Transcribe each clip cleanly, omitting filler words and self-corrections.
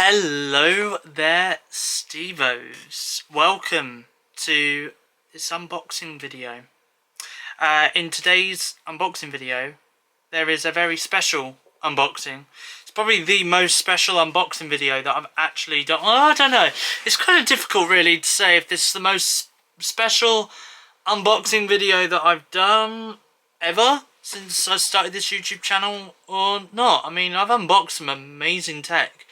Hello there, Stevos. Welcome to this unboxing video. In today's unboxing video, there is a very special unboxing. It's probably the most special unboxing video that I've actually done. Well, I don't know. It's kind of difficult really to say if this is the most special unboxing video that I've done ever since I started this YouTube channel or not. I mean, I've unboxed some amazing tech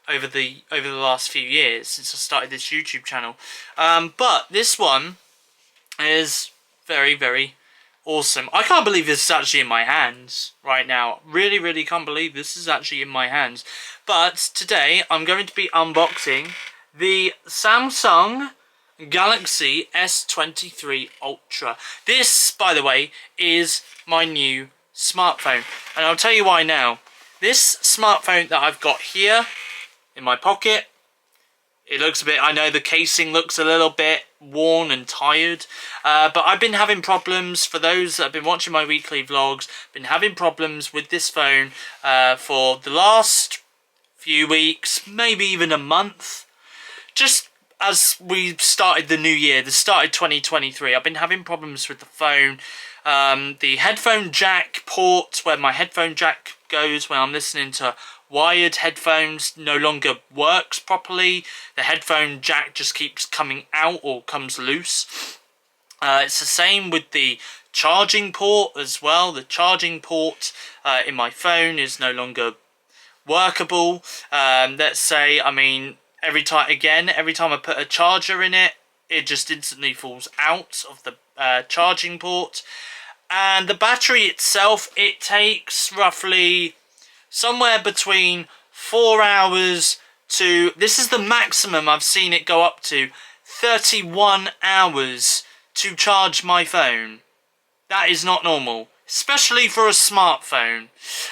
over the last few years since I started this YouTube channel, but this one is very, very awesome. I can't believe this is actually in my hands right now. Really can't believe this is actually in my hands. But today I'm going to be unboxing the Samsung Galaxy S23 Ultra. This, by the way, is my new smartphone, and I'll tell you why now. This smartphone that I've got here in my pocket, it looks a bit, I know the casing looks a little bit worn and tired, but I've been having problems, for those that have been watching my weekly vlogs, been having problems with this phone for the last few weeks, maybe even a month. Just as we started the new year, the start of 2023, I've been having problems with the phone. The headphone jack port, where my headphone jack goes when I'm listening to wired headphones, no longer works properly. The headphone jack just keeps coming out or comes loose. It's the same with the charging port as well. The charging port in my phone is no longer workable. Let's say, I mean, every time I put a charger in it, it just instantly falls out of the charging port. And the battery itself, it takes roughly somewhere between 4 hours to, this is the maximum I've seen it go up to, 31 hours to charge my phone. That is not normal, especially for a smartphone.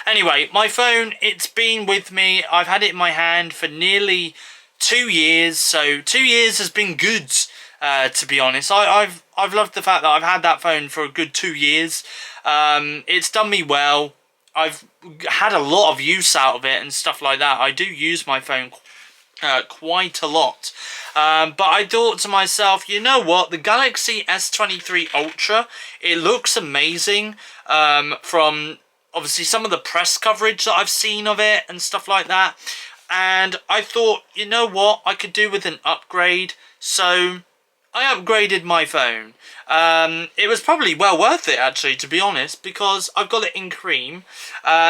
Anyway, my phone, it's been with me. I've had it in my hand for nearly 2 years, so 2 years has been good, to be honest. I've loved the fact that I've had that phone for a good 2 years. It's done me well. I've had a lot of use out of it and stuff like that. I do use my phone quite a lot. But I thought to myself, you know what? The Galaxy S23 Ultra, it looks amazing from obviously some of the press coverage that I've seen of it and stuff like that. And I thought, you know what? I could do with an upgrade. So I upgraded my phone. It was probably well worth it, actually, to be honest, because I've got it in cream.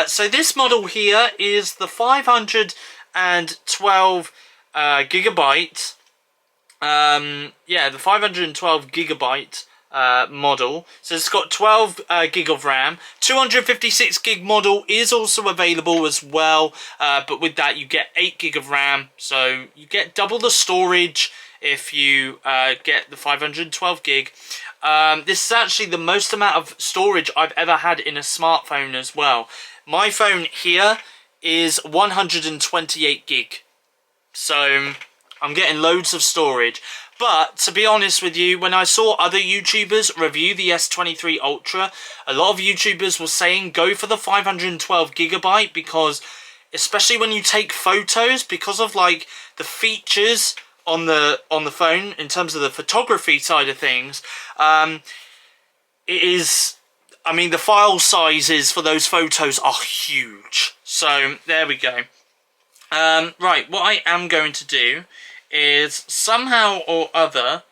So this model here is the 512 gigabyte. Yeah, the 512 gigabyte model. So it's got 12 gig of RAM. 256 gig model is also available as well, but with that you get 8 gig of RAM, so you get double the storage if you get the 512 gig. This is actually the most amount of storage I've ever had in a smartphone as well. My phone here is 128 gig, so I'm getting loads of storage. But to be honest with you, when I saw other YouTubers review the S23 Ultra, a lot of YouTubers were saying go for the 512 gigabyte because, especially when you take photos, because of like the features on the phone in terms of the photography side of things, it is, I mean, the file sizes for those photos are huge. So there we go. Right, what I am going to do is somehow or other,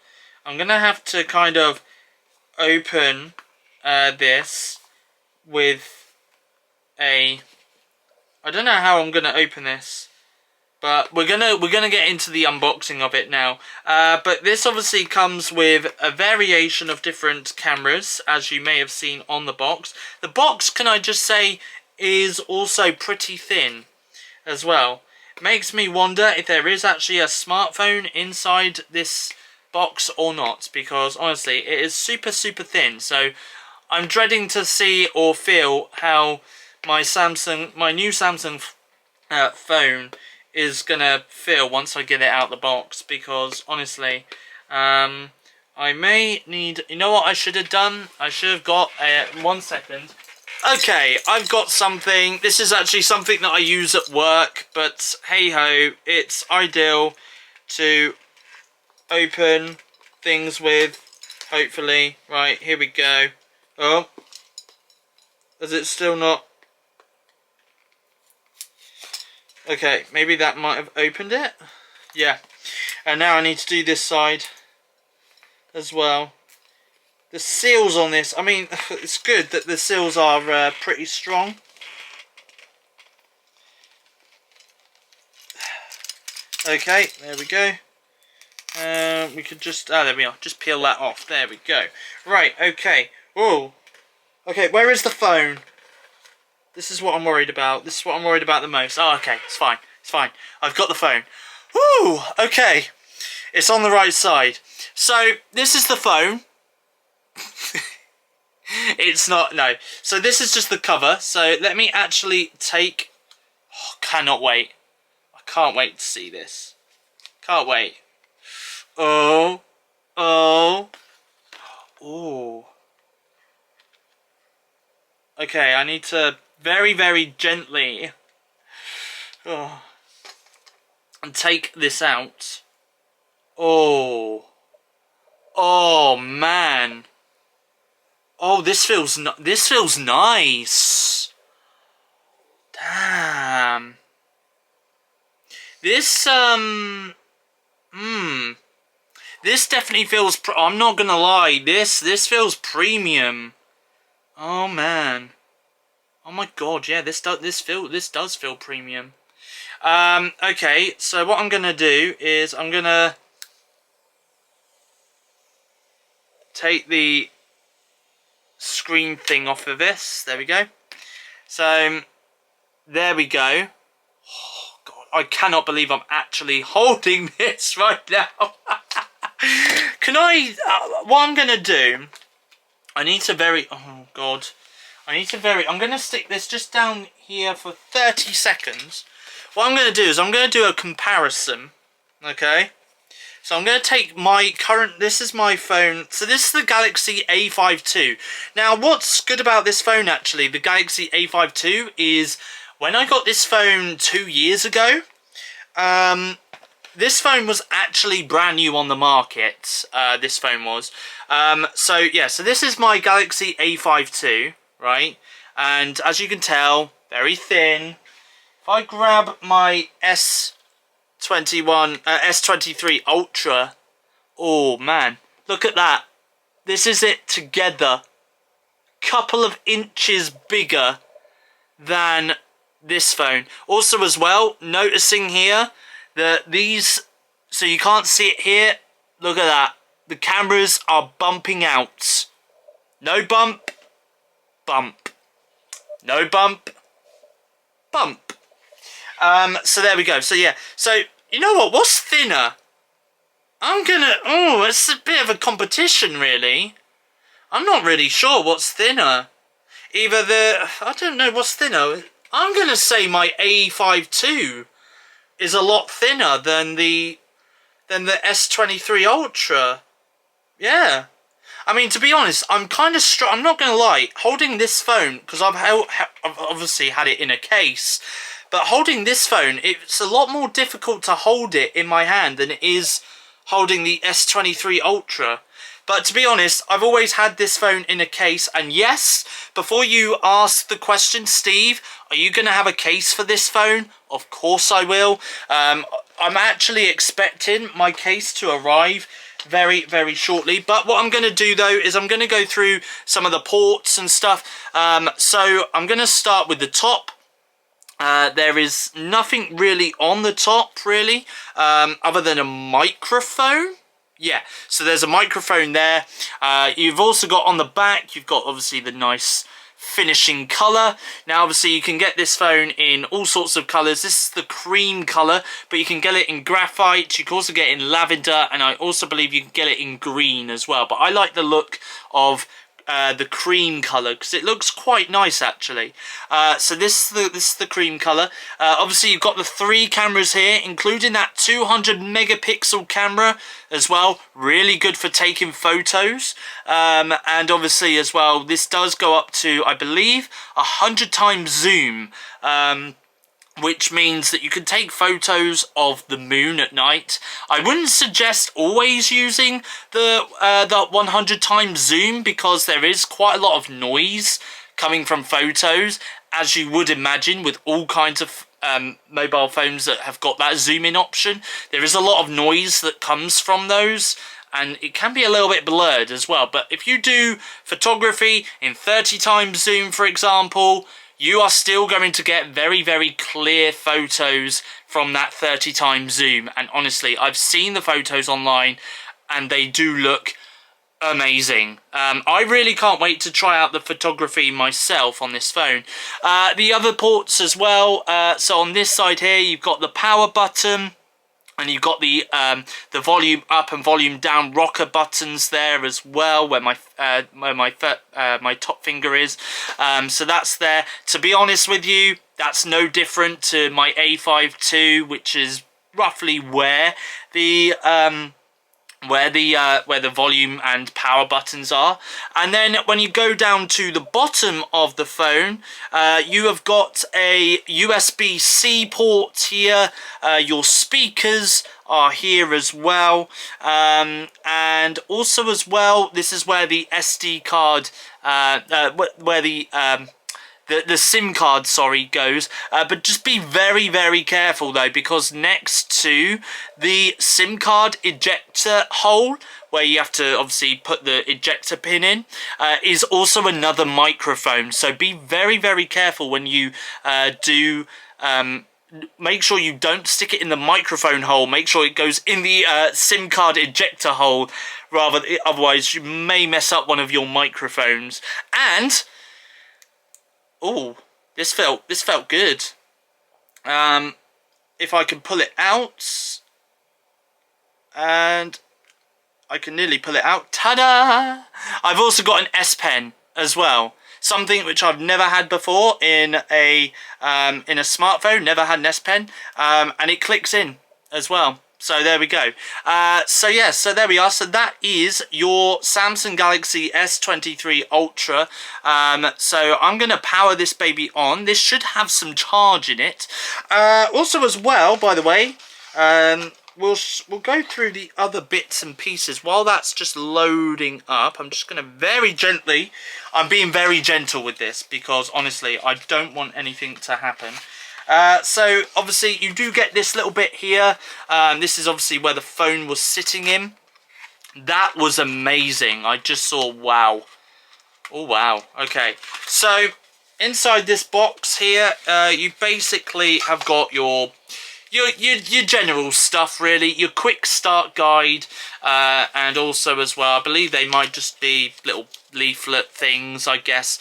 I'm going to have to kind of open this with a, I don't know how I'm going to open this, but we're gonna get into the unboxing of it now. But this obviously comes with a variation of different cameras, as you may have seen on the box. The box, can I just say, is also pretty thin as well. Makes me wonder if there is actually a smartphone inside this box or not, because honestly it is super thin. So I'm dreading to see or feel how my new Samsung phone is gonna feel once I get it out the box, because honestly I may need, you know what I should have done? I should have got 1 second. Okay, I've got something. This is actually something that I use at work, but hey ho, it's ideal to open things with, hopefully. Right, here we go. Oh, is it still not? Okay, maybe that might have opened it. Yeah, and now I need to do this side as well. The seals on this, I mean, it's good that the seals are pretty strong. Okay, there we go. We could just, there we are, just peel that off. There we go. Right, okay. Oh, okay, where is the phone? This is what I'm worried about. This is what I'm worried about the most. Oh, okay, it's fine. It's fine. I've got the phone. Woo, okay. It's on the right side. So, this is the phone. It's not, no. So this is just the cover. So let me actually take, oh, cannot wait. I can't wait to see this. Can't wait. Oh. Oh. Oh. Okay, I need to very, very gently and take this out. Oh. Oh, man. Oh, this feels nice. Damn. This this definitely feels I'm not gonna lie. This feels premium. Oh man. Oh my god, yeah, this does feel premium. Okay, so what I'm gonna do is I'm gonna take the screen thing off of this. There we go. So there we go. Oh god, I cannot believe I'm actually holding this right now. Can I what I'm gonna do, I need to oh god, I'm gonna stick this just down here for 30 seconds. What I'm gonna do is I'm gonna do a comparison. Okay, so I'm going to take my current, this is my phone, so this is the Galaxy A5 II. Now what's good about this phone actually, the Galaxy A5 II, is when I got this phone 2 years ago, this phone was actually brand new on the market, this phone was. So yeah, so this is my Galaxy A5 II, right, and as you can tell, very thin. If I grab my S23 Ultra. Oh man, look at that. This is it together. Couple of inches bigger than this phone. Also as well, noticing here that these, so you can't see it here, look at that. The cameras are bumping out. No bump, bump. No bump, bump. So there we go. So yeah, so you know what? What's thinner? It's a bit of a competition, really. I'm not really sure what's thinner. I don't know what's thinner. I'm gonna say my A5 II is a lot thinner than the S23 Ultra. Yeah. I mean, to be honest, I'm kind of I'm not gonna lie. Holding this phone, because I've obviously had it in a case. But holding this phone, it's a lot more difficult to hold it in my hand than it is holding the S23 Ultra. But to be honest, I've always had this phone in a case. And yes, before you ask the question, Steve, are you going to have a case for this phone? Of course I will. I'm actually expecting my case to arrive very, very shortly. But what I'm going to do, though, is I'm going to go through some of the ports and stuff. So I'm going to start with the top. There is nothing really on the top, really, other than a microphone. Yeah, so there's a microphone there. You've also got on the back, you've got obviously the nice finishing colour. Now, obviously, you can get this phone in all sorts of colours. This is the cream colour, but you can get it in graphite. You can also get it in lavender, and I also believe you can get it in green as well. But I like the look of the cream color, because it looks quite nice actually. So this is the cream color. Obviously you've got the 3 cameras here, including that 200 megapixel camera as well, really good for taking photos. And obviously as well, this does go up to, I believe, 100 times zoom, which means that you can take photos of the moon at night. I wouldn't suggest always using the 100 times zoom, because there is quite a lot of noise coming from photos, as you would imagine with all kinds of mobile phones that have got that zoom in option. There is a lot of noise that comes from those, and it can be a little bit blurred as well. But if you do photography in 30 times zoom, for example, you are still going to get very, very clear photos from that 30 times zoom. And honestly, I've seen the photos online and they do look amazing. I really can't wait to try out the photography myself on this phone. The other ports as well. So on this side here, you've got the power button, and you've got the volume up and volume down rocker buttons there as well, where my top finger is. So that's there. To be honest with you, that's no different to my A5 II, which is roughly where the volume and power buttons are. And then when you go down to the bottom of the phone, you have got a USB-C port here. Your speakers are here as well, and also as well, this is where the SD card, where the SIM card, sorry, goes. But just be very, very careful though, because next to the SIM card ejector hole, where you have to obviously put the ejector pin in, is also another microphone. So be very, very careful when you do. Make sure you don't stick it in the microphone hole. Make sure it goes in the SIM card ejector hole, otherwise you may mess up one of your microphones. And oh, this felt good. If I can pull it out, and I can nearly pull it out. Ta-da! I've also got an S Pen as well. Something which I've never had before in a smartphone. Never had an S Pen, and it clicks in as well. So there we go. So yeah, so there we are. So that is your Samsung Galaxy S23 Ultra. So I'm going to power this baby on. This should have some charge in it. Also as well, by the way, we'll go through the other bits and pieces while that's just loading up. I'm just going to very gently, I'm being very gentle with this because honestly I don't want anything to happen. So obviously you do get this little bit here. This is obviously where the phone was sitting in. That was amazing. I just saw wow. Oh wow. Okay, so inside this box here, you basically have got your general stuff, really, your quick start guide, and also as well, I believe they might just be little leaflet things, I guess.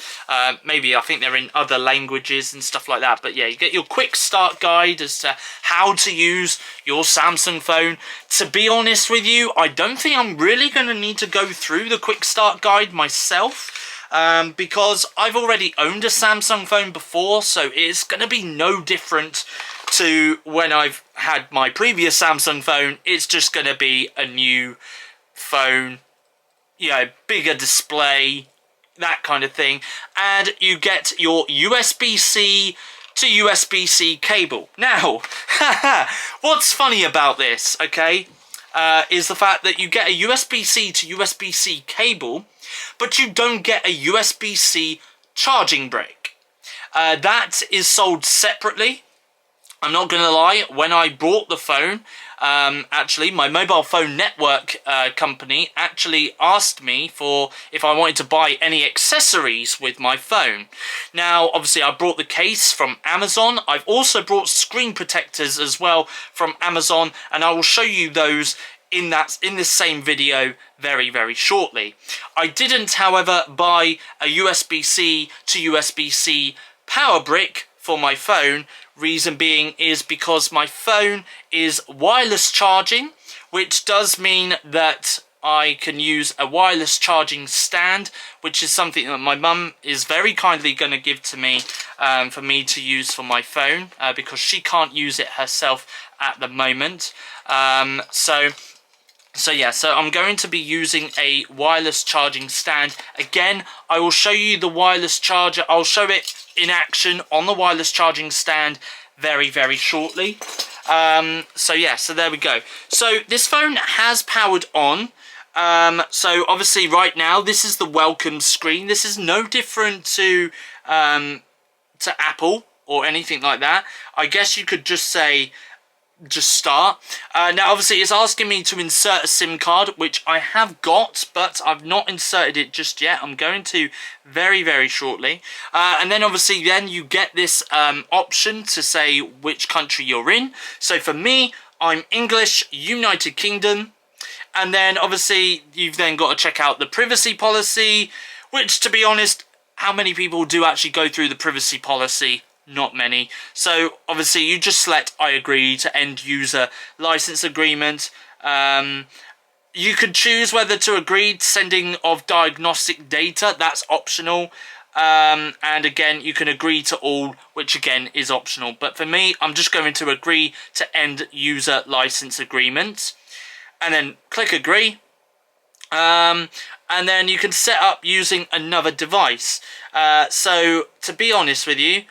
Maybe I think they're in other languages and stuff like that, but yeah, you get your quick start guide as to how to use your Samsung phone. To be honest with you, I don't think I'm really going to need to go through the quick start guide myself, because I've already owned a Samsung phone before, so it's going to be no different to when I've had my previous Samsung phone. It's just going to be a new phone, you know, bigger display, that kind of thing. And you get your USB-C to USB-C cable. Now, what's funny about this, okay, is the fact that you get a USB-C to USB-C cable, but you don't get a USB-C charging brick. That is sold separately. I'm not going to lie, when I bought the phone, actually, my mobile phone network company actually asked me for if I wanted to buy any accessories with my phone. Now, obviously, I brought the case from Amazon. I've also brought screen protectors as well from Amazon, and I will show you those in this same video very, very shortly. I didn't, however, buy a USB-C to USB-C power brick for my phone. Reason being is because my phone is wireless charging, which does mean that I can use a wireless charging stand, which is something that my mum is very kindly going to give to me for me to use for my phone, because she can't use it herself at the moment. So yeah, so I'm going to be using a wireless charging stand. Again, I will show you the wireless charger. I'll show it in action on the wireless charging stand very, very shortly. So yeah, so there we go. So this phone has powered on. So obviously right now, this is the welcome screen. This is no different to Apple or anything like that. I guess you could just say, just start. Now obviously it's asking me to insert a SIM card, which I have got, but I've not inserted it just yet. I'm going to very, very shortly. And then obviously then you get this option to say which country you're in. So for me, I'm English, United Kingdom. And then obviously you've then got to check out the privacy policy, which, to be honest, how many people do actually go through the privacy policy? Not many. So obviously you just select I agree to end user license agreement. You could choose whether to agree to sending of diagnostic data. That's optional. And again, you can agree to all, which again is optional. But for me, I'm just going to agree to end user license agreement. And then click agree. And then you can set up using another device. So to be honest with you,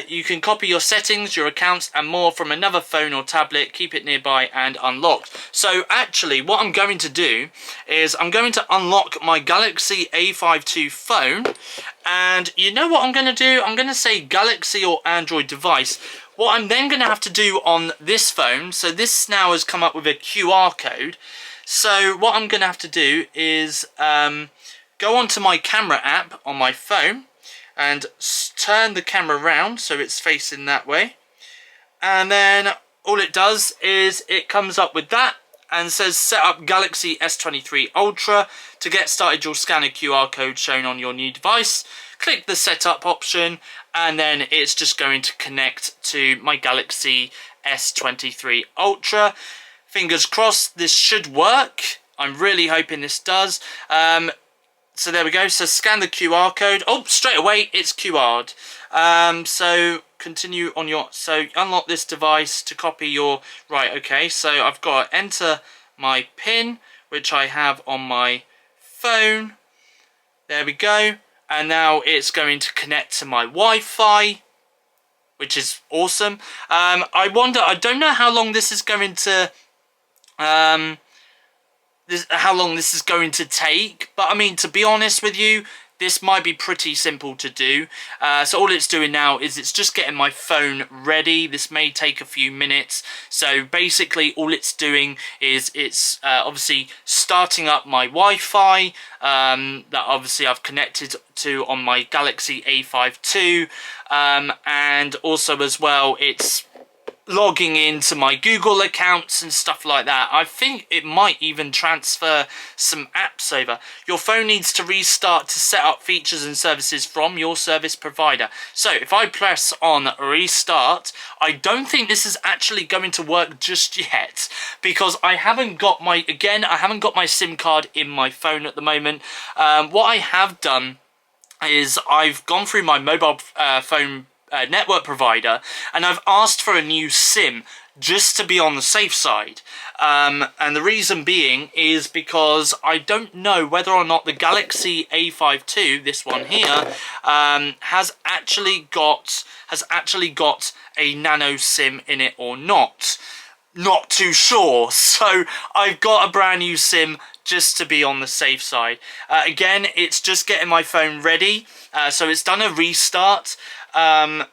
you can copy your settings, your accounts and more from another phone or tablet, keep it nearby and unlocked. So actually what I'm going to do is I'm going to unlock my Galaxy A52 phone, and you know what I'm going to do? I'm going to say Galaxy or Android device. What I'm then going to have to do on this phone, so this now has come up with a QR code. So what I'm going to have to do is go onto my camera app on my phone and turn the camera around so it's facing that way. And then all it does is it comes up with that and says set up Galaxy S23 Ultra. To get started, you'll scan a QR code shown on your new device. Click the setup option and then it's just going to connect to my Galaxy S23 Ultra. Fingers crossed this should work. I'm really hoping this does. So there we go. So scan the QR code. Oh, straight away it's QR'd. So continue on your... So unlock this device to copy your... Right, okay. So I've got to enter my PIN, which I have on my phone. There we go. And now it's going to connect to my Wi-Fi, which is awesome. I wonder... I don't know how long this is going to... how long this is going to take, but I mean, to be honest with you, this might be pretty simple to do. So all it's doing now is it's just getting my phone ready. This may take a few minutes. So basically all it's doing is it's obviously starting up my Wi-Fi that obviously I've connected to on my Galaxy A52, and also as well it's logging into my Google accounts and stuff like that. I think it might even transfer some apps over. Your phone needs to restart to set up features and services from your service provider. So if I press on restart, I don't think this is actually going to work just yet because I haven't got my, again, I haven't got my SIM card in my phone at the moment. What I have done is I've gone through my mobile phone network provider and I've asked for a new SIM just to be on the safe side, and the reason being is because I don't know whether or not the Galaxy A52, this one here, has actually got a nano SIM in it or not. Not too sure, so I've got a brand new SIM just to be on the safe side. Again, it's just getting my phone ready, so it's done a restart.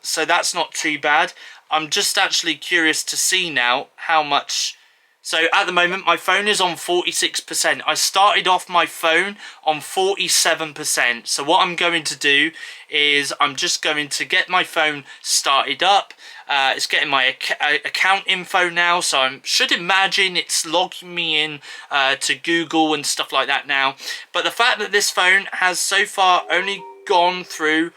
So that's not too bad. I'm just actually curious to see now how much... So at the moment my phone is on 46%. I started off my phone on 47%. So what I'm going to do is I'm just going to get my phone started up. It's getting my account info now, so I should imagine it's logging me in to Google and stuff like that now. But the fact that this phone has so far only gone through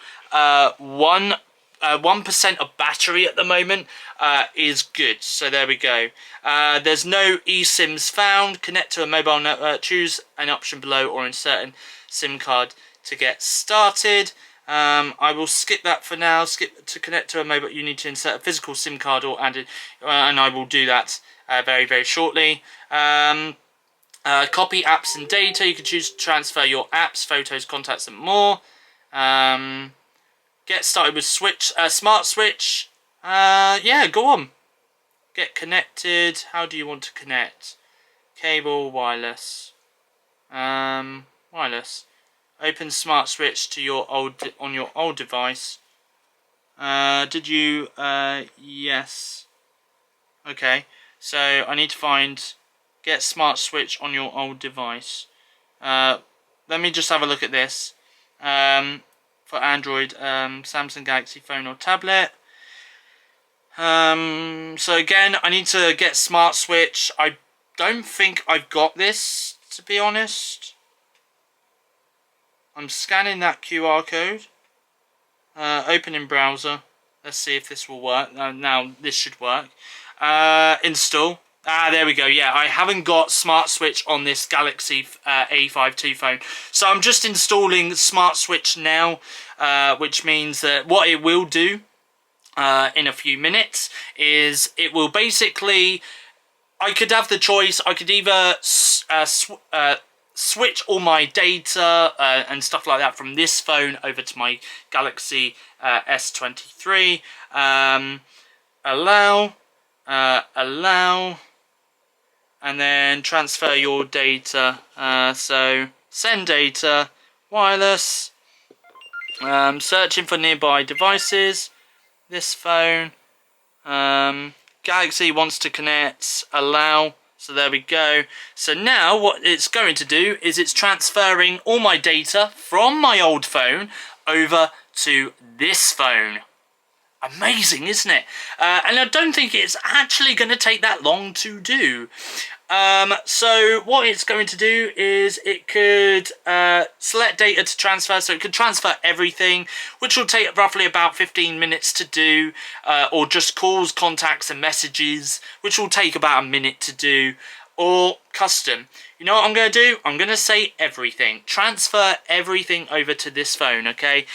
one 1% of battery at the moment is good. So there we go. There's no eSIMs found. Connect to a mobile network. Choose an option below or insert a SIM card to get started. I will skip that for now. Skip to connect to a mobile. You need to insert a physical SIM card or and I will do that very, very shortly. Copy apps and data. You can choose to transfer your apps, photos, contacts, and more. Get started with smart switch. Yeah, go on. Get connected. How do you want to connect? Cable, wireless. Wireless. Open smart switch to your on your old device. Did you? Yes. Okay. So I need to find get smart switch on your old device. Let me just have a look at this. For Android, Samsung Galaxy phone or tablet. So again, I need to get smart switch. I don't think I've got this, to be honest. I'm scanning that QR code. Open in browser. Let's see if this will work. Now this should work. Install. There we go. Yeah, I haven't got smart switch on this Galaxy A52 phone. So I'm just installing smart switch now, which means that what it will do in a few minutes is it will basically, I could have the choice. I could either switch all my data and stuff like that from this phone over to my Galaxy S23. Allow, and then transfer your data. So send data, wireless, searching for nearby devices, this phone, Galaxy wants to connect, allow. So there we go. So now what it's going to do is it's transferring all my data from my old phone over to this phone. Amazing, isn't it? And I don't think it's actually going to take that long to do. So what it's going to do is it could select data to transfer, so it could transfer everything, which will take roughly about 15 minutes to do, or just calls, contacts and messages, which will take about a minute to do, or custom. You know what I'm going to do? I'm going to say everything. Transfer everything over to this phone, okay?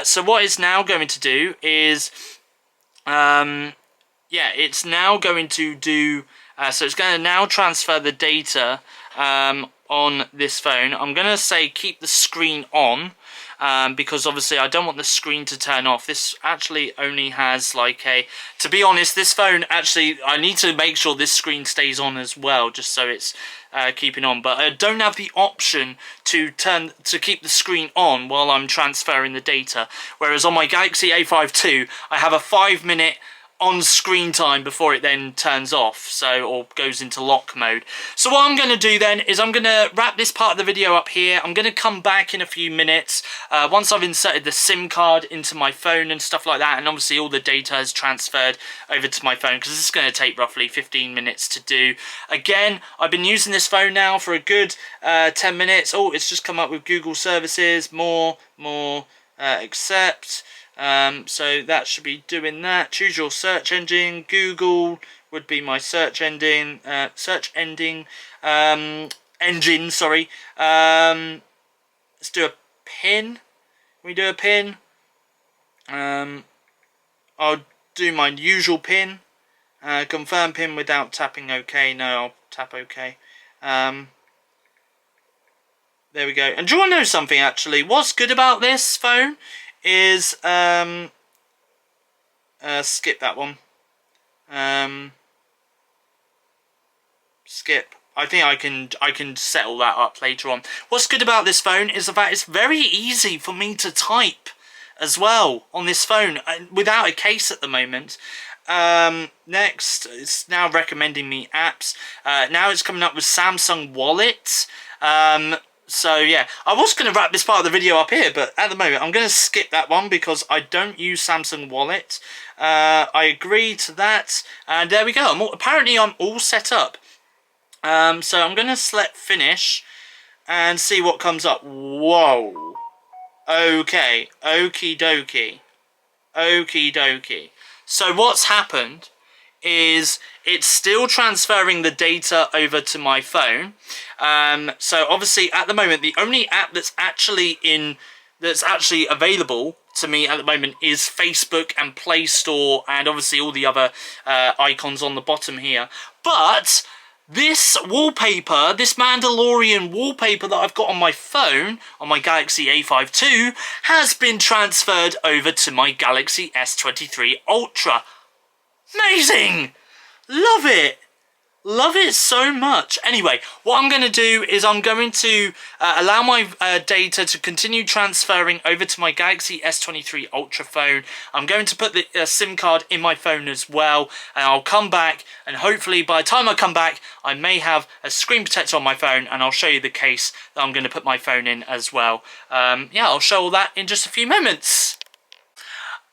So what it's now going to do is, yeah, it's now going to do, so it's going to now transfer the data on this phone. I'm going to say keep the screen on, because obviously I don't want the screen to turn off. This actually only has like a, to be honest, this phone actually, I need to make sure this screen stays on as well, just so it's keeping on. But I don't have the option to keep the screen on while I'm transferring the data. Whereas on my Galaxy A52, I have a 5-minute on screen time before it then turns off, so, or goes into lock mode. So what I'm going to do then is I'm going to wrap this part of the video up here. I'm going to come back in a few minutes once I've inserted the SIM card into my phone and stuff like that, and obviously all the data is transferred over to my phone, because this is going to take roughly 15 minutes to do. Again, I've been using this phone now for a good 10 minutes. Oh, it's just come up with Google services, more, accept. So that should be doing that. Choose your search engine. Google would be my search engine. Engine. Sorry. Let's do a pin. Can we do a pin? I'll do my usual pin. Confirm pin without tapping OK. No, I'll tap OK. There we go. And do you want to know something actually? What's good about this phone is skip that one. Skip. I think I can settle that up later on. What's good about this phone is the fact it's very easy for me to type as well on this phone without a case at the moment. Next, it's now recommending me apps. Now it's coming up with Samsung Wallet. So yeah, I was going to wrap this part of the video up here, but at the moment I'm going to skip that one because I don't use Samsung Wallet. I agree to that, and there we go. Apparently I'm all set up. So I'm going to select finish and see what comes up. Whoa. Okay, okie dokie. Okie dokie. So what's happened is it's still transferring the data over to my phone. So obviously at the moment, the only app that's actually available to me at the moment is Facebook and Play Store, and obviously all the other icons on the bottom here. But this wallpaper, this Mandalorian wallpaper that I've got on my phone, on my Galaxy A5 II, has been transferred over to my Galaxy S23 Ultra. Amazing! Love it! Love it so much. Anyway, what I'm going to do is I'm going to allow my data to continue transferring over to my Galaxy S23 Ultra phone. I'm going to put the SIM card in my phone as well, and I'll come back, and hopefully by the time I come back, I may have a screen protector on my phone, and I'll show you the case that I'm going to put my phone in as well. Yeah, I'll show all that in just a few moments.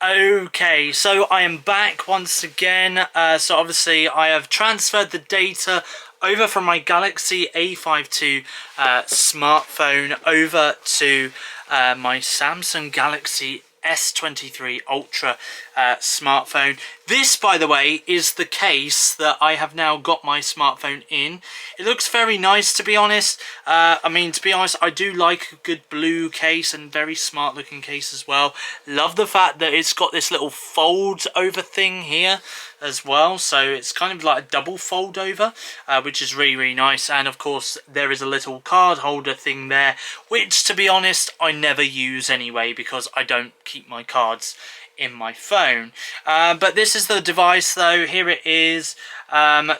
Okay, so I am back once again. So obviously I have transferred the data over from my Galaxy A5 II smartphone over to my Samsung Galaxy S23 Ultra smartphone. This, by the way, is the case that I have now got my smartphone in. It looks very nice, to be honest. I mean, to be honest, I do like a good blue case, and very smart looking case as well. Love the fact that it's got this little fold over thing here as well, so it's kind of like a double fold over, which is really nice. And of course there is a little card holder thing there, which, to be honest, I never use anyway because I don't keep my cards in my phone. But this is the device though. Here it is.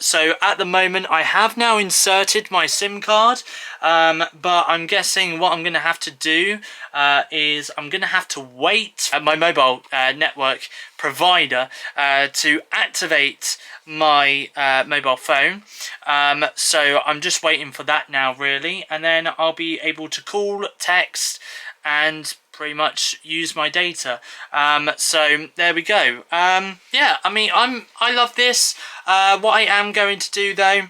So at the moment I have now inserted my SIM card, but I'm guessing what I'm going to have to do is I'm going to have to wait at my mobile network provider to activate my mobile phone. So I'm just waiting for that now, really, and then I'll be able to call, text, and pretty much use my data. So there we go. Yeah, I mean, I love this. What I am going to do though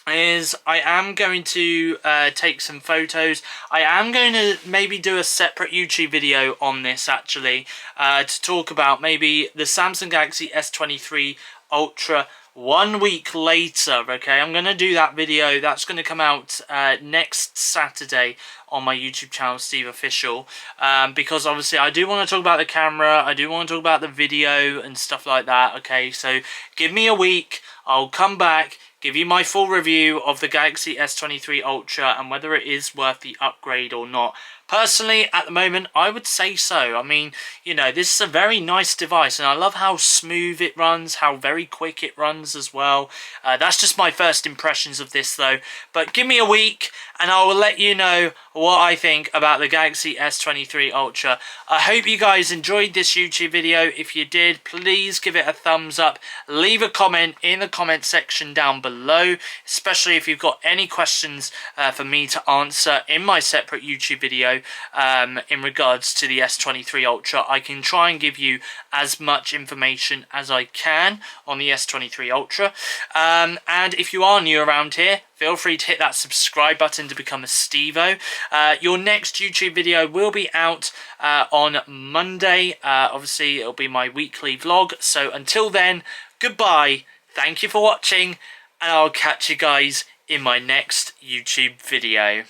is I am going to take some photos. I am going to maybe do a separate YouTube video on this, actually, to talk about maybe the Samsung Galaxy S23 Ultra 1 week later. Okay, I'm going to do that video. That's going to come out next Saturday on my YouTube channel, SteveOfficial, because obviously I do want to talk about the camera, I do want to talk about the video and stuff like that. Okay, so give me a week, I'll come back, give you my full review of the Galaxy S23 Ultra and whether it is worth the upgrade or not. Personally, at the moment, I would say so. I mean, you know, this is a very nice device, and I love how smooth it runs, how very quick it runs as well. That's just my first impressions of this, though. But give me a week, and I will let you know what I think about the Galaxy S23 Ultra. I hope you guys enjoyed this YouTube video. If you did, please give it a thumbs up. Leave a comment in the comment section down below, especially if you've got any questions for me to answer in my separate YouTube video. In regards to the S23 Ultra, I can try and give you as much information as I can on the S23 Ultra. And if you are new around here, feel free to hit that subscribe button to become a Stevo. Your next YouTube video will be out on Monday. Obviously, it'll be my weekly vlog. So until then, goodbye. Thank you for watching, and I'll catch you guys in my next YouTube video.